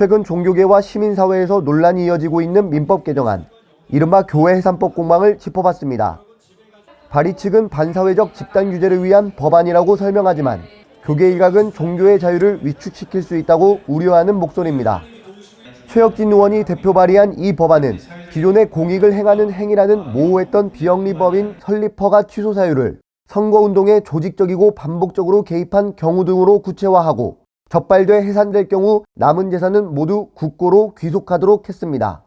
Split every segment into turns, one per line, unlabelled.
최근 종교계와 시민사회에서 논란이 이어지고 있는 민법 개정안, 이른바 교회해산법 공방을 짚어봤습니다. 발의 측은 반사회적 집단 규제를 위한 법안이라고 설명하지만 교계 일각은 종교의 자유를 위축시킬 수 있다고 우려하는 목소리입니다. 최혁진 의원이 대표 발의한 이 법안은 기존의 공익을 행하는 행위라는 모호했던 비영리법인 설립 허가 취소 사유를 선거운동에 조직적이고 반복적으로 개입한 경우 등으로 구체화하고 적발돼 해산될 경우 남은 재산은 모두 국고로 귀속하도록 했습니다.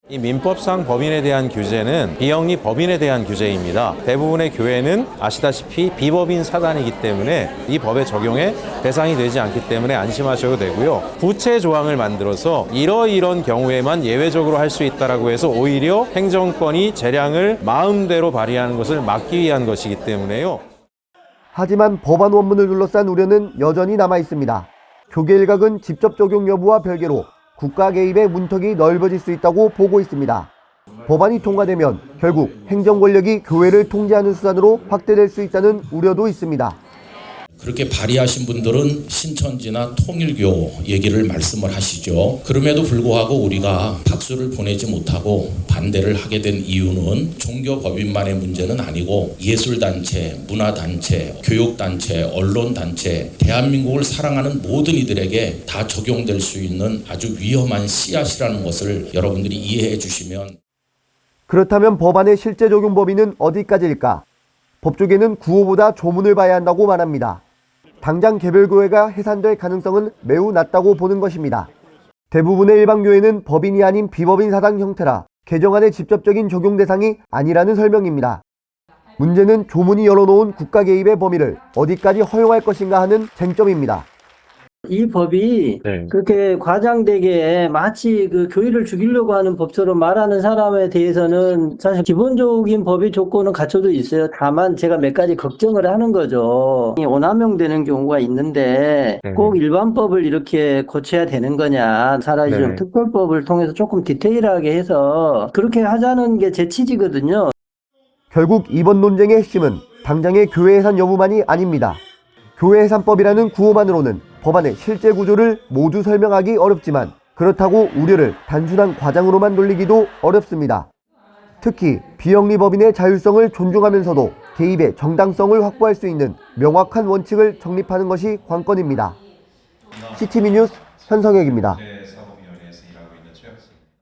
이 민법상 법인에 대한 규제는 비영리 법인에 대한 규제입니다. 대부분의 교회는 아시다시피 비법인 사단이기 때문에 이 법의 적용에 대상이 되지 않기 때문에 안심하셔도 되고요. 구체 조항을 만들어서 이런 경우에만 예외적으로 할 수 있다라고 해서 오히려 행정권이 재량을 마음대로 발휘하는 것을 막기 위한 것이기 때문에요.
하지만 법안 원문을 둘러싼 우려는 여전히 남아 있습니다. 교계 일각은 직접 적용 여부와 별개로 국가 개입의 문턱이 넓어질 수 있다고 보고 있습니다. 법안이 통과되면 결국 행정 권력이 교회를 통제하는 수단으로 확대될 수 있다는 우려도 있습니다.
그렇게 발의하신 분들은 신천지나 통일교 얘기를 말씀을 하시죠. 그럼에도 불구하고 우리가 박수를 보내지 못하고 반대를 하게 된 이유는 종교법인만의 문제는 아니고 예술단체, 문화단체, 교육단체, 언론단체, 대한민국을 사랑하는 모든 이들에게 다 적용될 수 있는 아주 위험한 씨앗이라는 것을 여러분들이 이해해 주시면.
그렇다면 법안의 실제 적용 범위는 어디까지일까? 법조계는 구호보다 조문을 봐야 한다고 말합니다. 당장 개별교회가 해산될 가능성은 매우 낮다고 보는 것입니다. 대부분의 일반교회는 법인이 아닌 비법인 사당 형태라 개정안의 직접적인 적용 대상이 아니라는 설명입니다. 문제는 조문이 열어놓은 국가 개입의 범위를 어디까지 허용할 것인가 하는 쟁점입니다.
이 법이 그렇게 과장되게 마치 그 교회를 죽이려고 하는 법처럼 말하는 사람에 대해서는 사실 기본적인 법의 조건은 갖춰져 있어요. 다만 제가 몇 가지 걱정을 하는 거죠. 오남용되는 경우가 있는데 꼭 일반법을 이렇게 고쳐야 되는 거냐. 차라리 좀 특별법을 통해서 조금 디테일하게 해서 그렇게 하자는 게 제 취지거든요.
결국 이번 논쟁의 핵심은 당장의 교회 해산 여부만이 아닙니다. 교회 해산법이라는 구호만으로는 법안의 실제 구조를 모두 설명하기 어렵지만 그렇다고 우려를 단순한 과장으로만 돌리기도 어렵습니다. 특히 비영리 법인의 자율성을 존중하면서도 개입의 정당성을 확보할 수 있는 명확한 원칙을 정립하는 것이 관건입니다. CTV 뉴스 현성혁입니다.